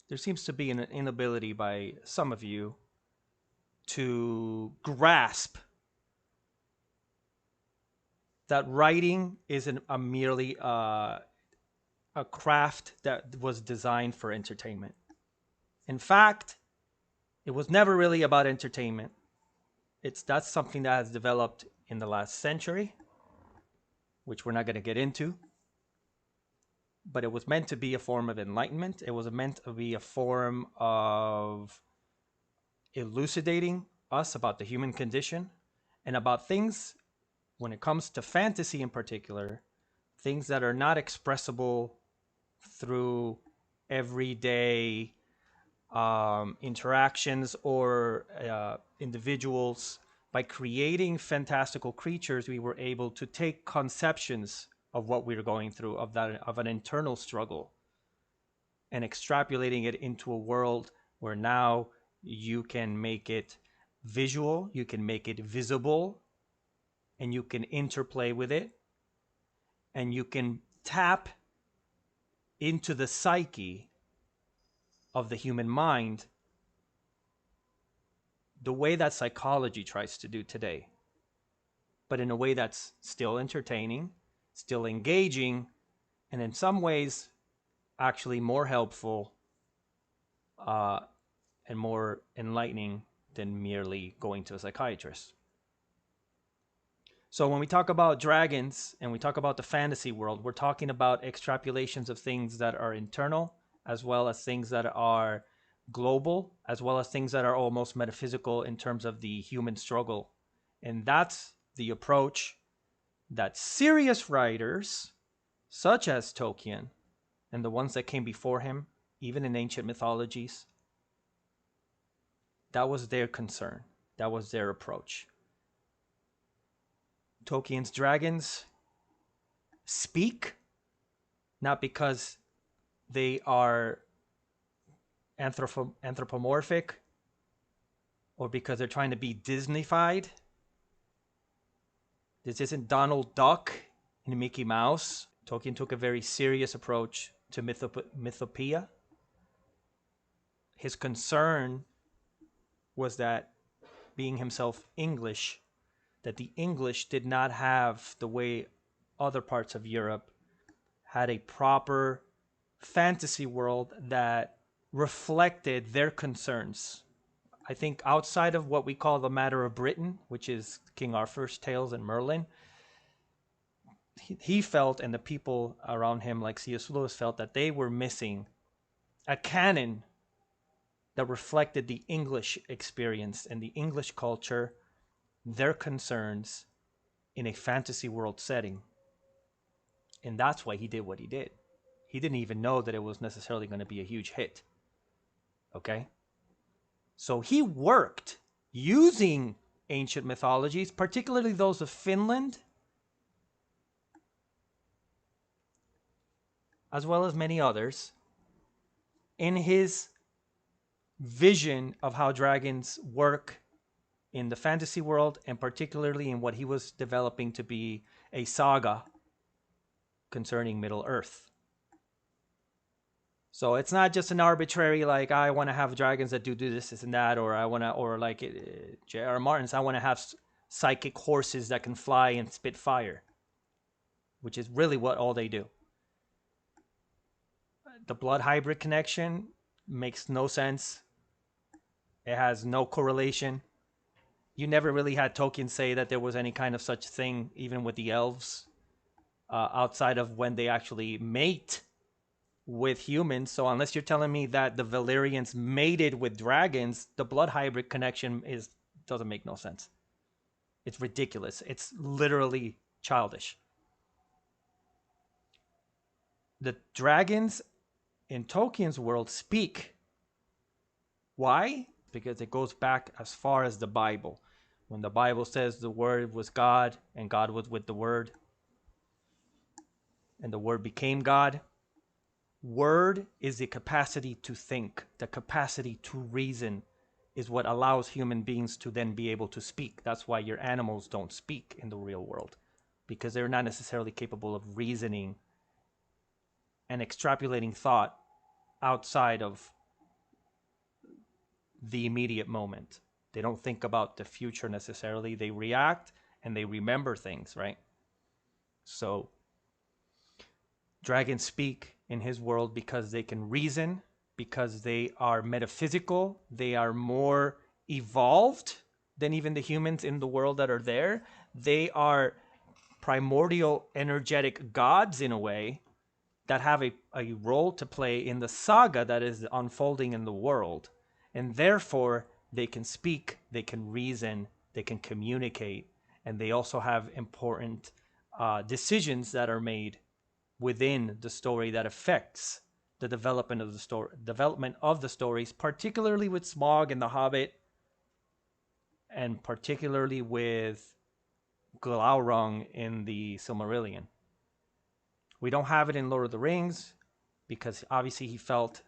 there seems to be an inability by some of you to grasp that writing isn't merely a craft that was designed for entertainment. In fact, it was never really about entertainment. That's something that has developed in the last century, which we're not going to get into. But it was meant to be a form of enlightenment. It was meant to be a form of elucidating us about the human condition and about things, when it comes to fantasy in particular, things that are not expressible through everyday interactions or individuals. By creating fantastical creatures, we were able to take conceptions of what we were going through, of an internal struggle, and extrapolating it into a world where now you can make it visual, you can make it visible, and you can interplay with it, and you can tap into the psyche of the human mind the way that psychology tries to do today, but in a way that's still entertaining, still engaging, and in some ways actually more helpful and more enlightening than merely going to a psychiatrist. So when we talk about dragons and we talk about the fantasy world, we're talking about extrapolations of things that are internal, as well as things that are global, as well as things that are almost metaphysical in terms of the human struggle. And that's the approach that serious writers such as Tolkien and the ones that came before him, even in ancient mythologies, that was their concern. That was their approach. Tolkien's dragons speak not because they are anthropomorphic or because they're trying to be Disneyfied. This isn't Donald Duck and Mickey Mouse. Tolkien took a very serious approach to mythopoeia. His concern was that, being himself English, that the English did not have, the way other parts of Europe had, a proper fantasy world that reflected their concerns. I think outside of what we call the Matter of Britain, which is King Arthur's tales and Merlin, he felt, and the people around him like C.S. Lewis felt, that they were missing a canon that reflected the English experience and the English culture, their concerns in a fantasy world setting. And that's why he did what he did. He didn't even know that it was necessarily going to be a huge hit. Okay? So he worked using ancient mythologies, particularly those of Finland, as well as many others, in his vision of how dragons work in the fantasy world, and particularly in what he was developing to be a saga concerning Middle Earth. So it's not just an arbitrary, like, I want to have dragons that do this and that, or I want to, or like JRR Martin's, I want to have psychic horses that can fly and spit fire, which is really what all they do. The blood hybrid connection makes no sense. It has no correlation. You never really had Tolkien say that there was any kind of such thing, even with the elves, outside of when they actually mate with humans. So unless you're telling me that the Valyrians mated with dragons, the blood hybrid connection doesn't make no sense. It's ridiculous. It's literally childish. The dragons in Tolkien's world speak. Why? Because it goes back as far as the Bible. When the Bible says the Word was God and God was with the Word and the Word became God, word is the capacity to think. The capacity to reason is what allows human beings to then be able to speak. That's why your animals don't speak in the real world, because they're not necessarily capable of reasoning and extrapolating thought outside of the immediate moment. They don't think about the future necessarily. They react and they remember things, right? So dragons speak in his world because they can reason, because they are metaphysical, they are more evolved than even the humans in the world that are there. They are primordial energetic gods in a way that have a role to play in the saga that is unfolding in the world. And therefore, they can speak, they can reason, they can communicate, and they also have important decisions that are made within the story that affects the development of the stories, particularly with Smaug and the Hobbit, and particularly with Glaurung in the Silmarillion. We don't have it in Lord of the Rings because obviously he felt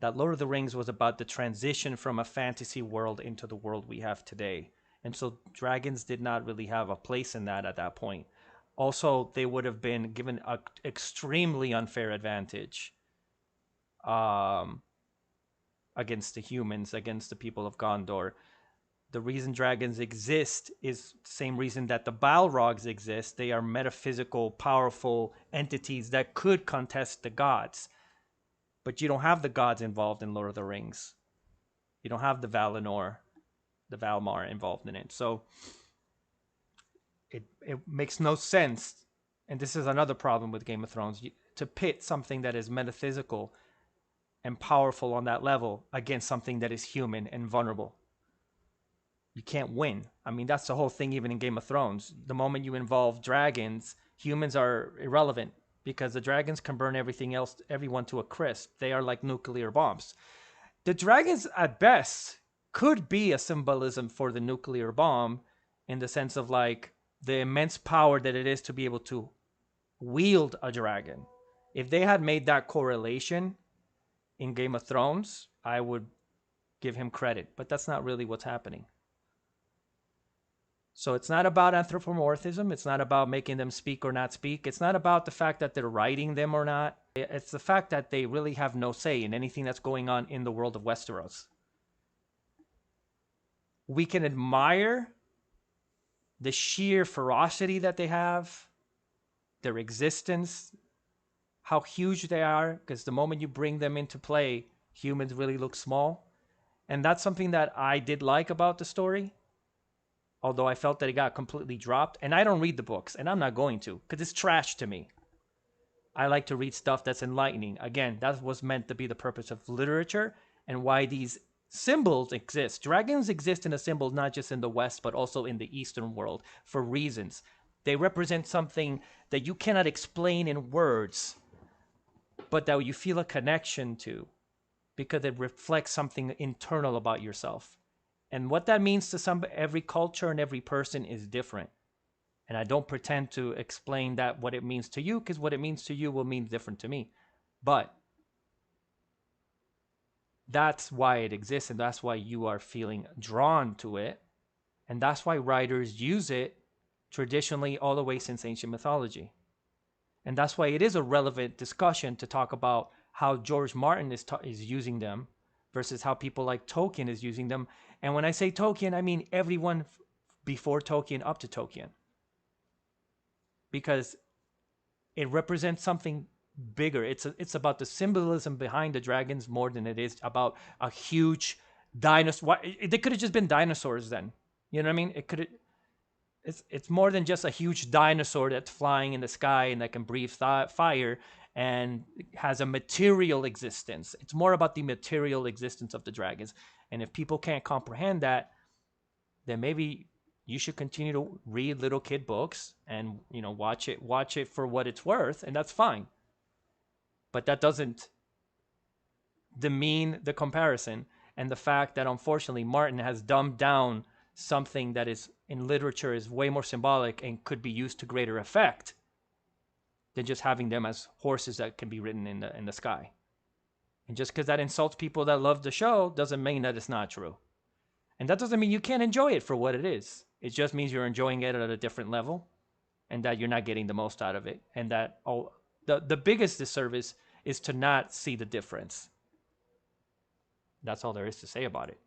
that Lord of the Rings was about the transition from a fantasy world into the world we have today. And so dragons did not really have a place in that at that point. Also, they would have been given an extremely unfair advantage against the humans, against the people of Gondor. The reason dragons exist is the same reason that the Balrogs exist. They are metaphysical, powerful entities that could contest the gods. But you don't have the gods involved in Lord of the Rings. You don't have the Valinor, the Valmar involved in it. So it makes no sense. And this is another problem with Game of Thrones, to pit something that is metaphysical and powerful on that level against something that is human and vulnerable. You can't win. I mean, that's the whole thing even in Game of Thrones. The moment you involve dragons, humans are irrelevant because the dragons can burn everything else, everyone to a crisp. They are like nuclear bombs. The dragons, at best, could be a symbolism for the nuclear bomb in the sense of like the immense power that it is to be able to wield a dragon. If they had made that correlation in Game of Thrones, I would give him credit, but that's not really what's happening. So it's not about anthropomorphism. It's not about making them speak or not speak. It's not about the fact that they're writing them or not. It's the fact that they really have no say in anything that's going on in the world of Westeros. We can admire the sheer ferocity that they have, their existence, how huge they are, because the moment you bring them into play, humans really look small. And that's something that I did like about the story, although I felt that it got completely dropped. And I don't read the books, and I'm not going to, because it's trash to me. I like to read stuff that's enlightening. Again, that was meant to be the purpose of literature and why these symbols exist. Dragons exist in a symbol not just in the West, but also in the Eastern world for reasons. They represent something that you cannot explain in words, but that you feel a connection to because it reflects something internal about yourself. And what that means to every culture and every person is different. And I don't pretend to explain that what it means to you, because what it means to you will mean different to me. But that's why it exists, and that's why you are feeling drawn to it. And that's why writers use it traditionally all the way since ancient mythology. And that's why it is a relevant discussion to talk about how George Martin is using them versus how people like Tolkien is using them. And when I say Tolkien, I mean everyone before Tolkien up to Tolkien. Because it represents something bigger. It's about the symbolism behind the dragons more than it is about a huge dinosaur. They could have just been dinosaurs then. You know what I mean? It's more than just a huge dinosaur that's flying in the sky and that can breathe fire and has a material existence. It's more about the material existence of the dragons. And if people can't comprehend that, then maybe you should continue to read little kid books and, you know, watch it for what it's worth, and that's fine. But that doesn't demean the comparison and the fact that unfortunately Martin has dumbed down something that is in literature is way more symbolic and could be used to greater effect than just having them as horses that can be ridden in the sky. And just because that insults people that love the show doesn't mean that it's not true. And that doesn't mean you can't enjoy it for what it is. It just means you're enjoying it at a different level and that you're not getting the most out of it. And that the biggest disservice is to not see the difference. That's all there is to say about it.